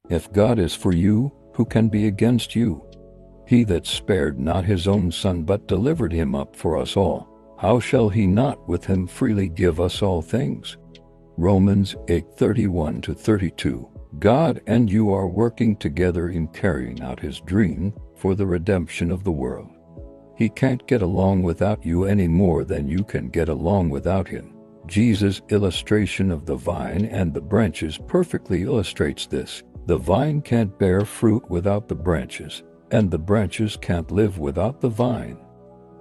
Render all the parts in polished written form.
If God is for you, who can be against you? He that spared not his own Son, but delivered him up for us all, how shall he not with him freely give us all things? Romans 8:31-32. God and you are working together in carrying out his dream for the redemption of the world. He can't get along without you any more than you can get along without him. Jesus' illustration of the vine and the branches perfectly illustrates this. The vine can't bear fruit without the branches, and the branches can't live without the vine.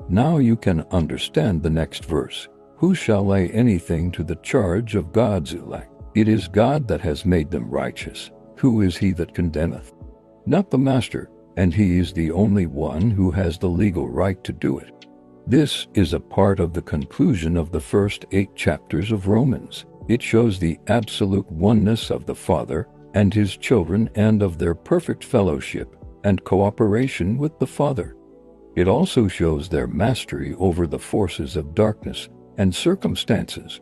Now you can understand the next verse. Who shall lay anything to the charge of God's elect? It is God that has made them righteous. Who is he that condemneth? Not the master, and he is the only one who has the legal right to do it. This is a part of the conclusion of the first 8 chapters of Romans. It shows the absolute oneness of the Father and his children and of their perfect fellowship and cooperation with the Father. It also shows their mastery over the forces of darkness and circumstances.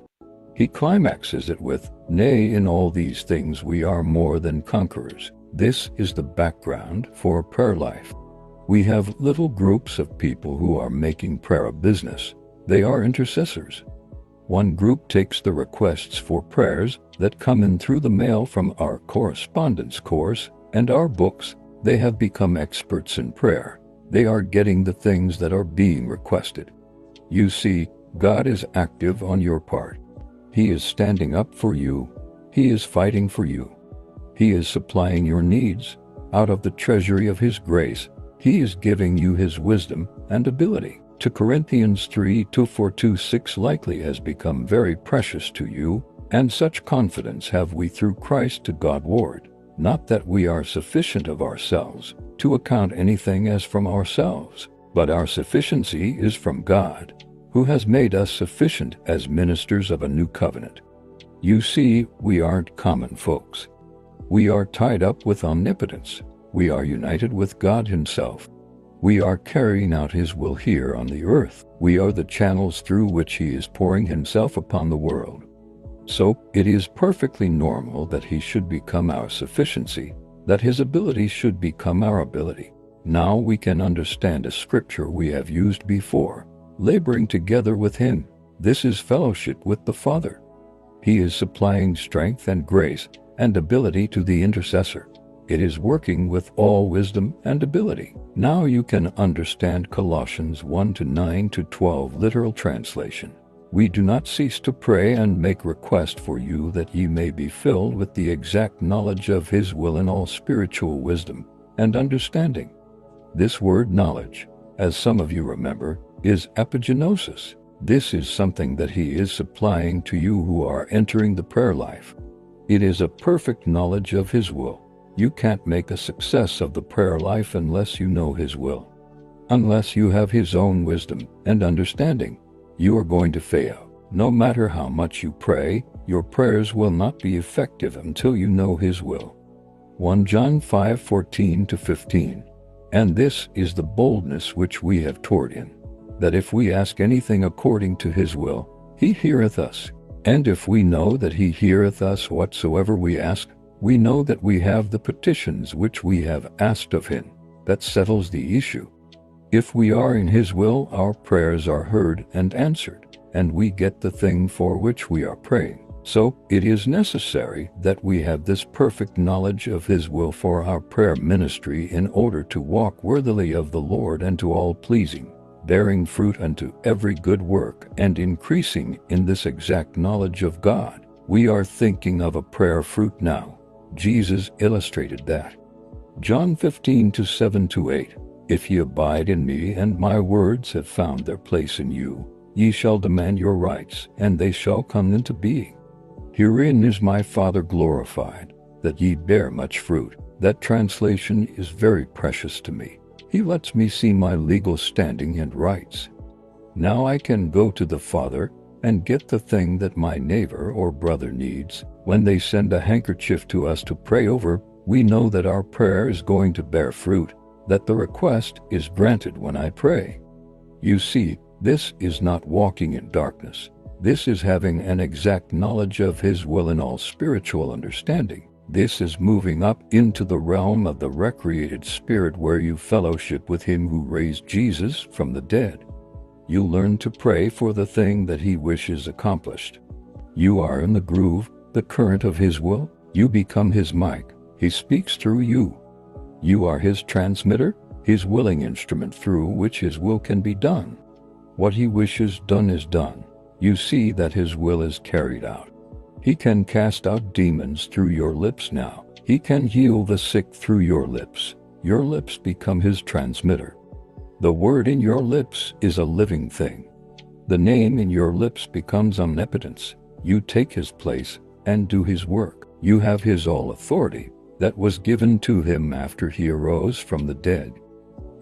He climaxes it with, "Nay, in all these things we are more than conquerors." This is the background for a prayer life. We have little groups of people who are making prayer a business. They are intercessors. One group takes the requests for prayers that come in through the mail from our correspondence course and our books. They have become experts in prayer. They are getting the things that are being requested. You see, God is active on your part. He is standing up for you. He is fighting for you. He is supplying your needs. Out of the treasury of his grace, he is giving you his wisdom and ability. 2 Corinthians 3:2-4-2-6 likely has become very precious to you, and such confidence have we through Christ to Godward. Not that we are sufficient of ourselves, to account anything as from ourselves, but our sufficiency is from God, who has made us sufficient as ministers of a new covenant. You see, we aren't common folks. We are tied up with omnipotence. We are united with God himself. We are carrying out his will here on the earth. We are the channels through which he is pouring himself upon the world. So, it is perfectly normal that he should become our sufficiency, that his ability should become our ability. Now we can understand a scripture we have used before, laboring together with him. This is fellowship with the Father. He is supplying strength and grace and ability to the intercessor. It is working with all wisdom and ability. Now you can understand Colossians 1:9-12 literal translation. We do not cease to pray and make request for you that ye may be filled with the exact knowledge of his will in all spiritual wisdom and understanding. This word knowledge, as some of you remember, is epigenosis. This is something that he is supplying to you who are entering the prayer life. It is a perfect knowledge of his will. You can't make a success of the prayer life unless you know his will. Unless you have his own wisdom and understanding, you are going to fail. No matter how much you pray, your prayers will not be effective until you know his will. 1 John 5:14-15. And this is the boldness which we have toward him, that if we ask anything according to his will, he heareth us. And if we know that he heareth us whatsoever we ask, we know that we have the petitions which we have asked of him. That settles the issue. If we are in his will, our prayers are heard and answered, and we get the thing for which we are praying. So, it is necessary that we have this perfect knowledge of his will for our prayer ministry in order to walk worthily of the Lord and to all pleasing, bearing fruit unto every good work and increasing in this exact knowledge of God. We are thinking of a prayer fruit now. Jesus illustrated that. John 15:7-8. If ye abide in me and my words have found their place in you, ye shall demand your rights, and they shall come into being. Herein is my Father glorified, that ye bear much fruit. That translation is very precious to me. He lets me see my legal standing and rights. Now I can go to the Father and get the thing that my neighbor or brother needs. When they send a handkerchief to us to pray over, we know that our prayer is going to bear fruit, that the request is granted when I pray. You see, this is not walking in darkness. This is having an exact knowledge of his will in all spiritual understanding. This is moving up into the realm of the recreated spirit where you fellowship with him who raised Jesus from the dead. You learn to pray for the thing that he wishes accomplished. You are in the groove, the current of his will. You become his mic. He speaks through you. You are his transmitter, his willing instrument through which his will can be done. What he wishes done is done. You see that his will is carried out. He can cast out demons through your lips now. He can heal the sick through your lips. Your lips become his transmitter. The word in your lips is a living thing. The name in your lips becomes omnipotence. You take his place and do his work. You have his all authority that was given to him after he arose from the dead.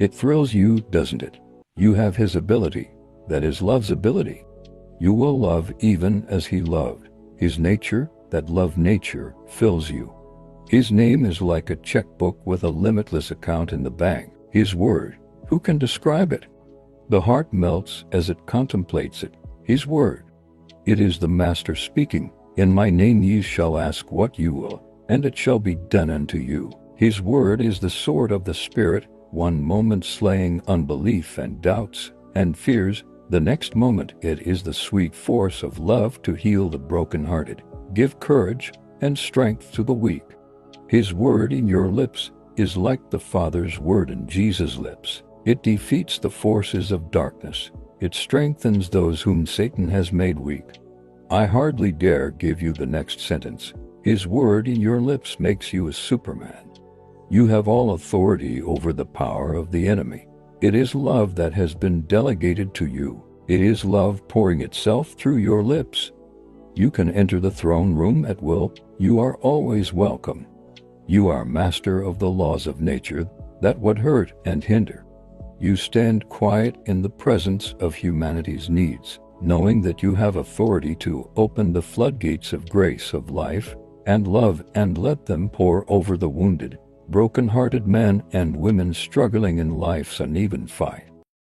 It thrills you, doesn't it? You have his ability, that is love's ability. You will love even as he loved. His nature, that love nature, fills you. His name is like a checkbook with a limitless account in the bank. His word, who can describe it? The heart melts as it contemplates it. His word. It is the Master speaking. In my name ye shall ask what you will, and it shall be done unto you. His word is the sword of the Spirit, one moment slaying unbelief and doubts and fears. The next moment it is the sweet force of love to heal the brokenhearted, give courage and strength to the weak. His word in your lips is like the Father's word in Jesus' lips. It defeats the forces of darkness. It strengthens those whom Satan has made weak. I hardly dare give you the next sentence. His word in your lips makes you a Superman. You have all authority over the power of the enemy. It is love that has been delegated to you. It is love pouring itself through your lips. You can enter the throne room at will. You are always welcome. You are master of the laws of nature that would hurt and hinder. You stand quiet in the presence of humanity's needs, knowing that you have authority to open the floodgates of grace of life and love and let them pour over the wounded, broken-hearted men and women struggling in life's uneven fight.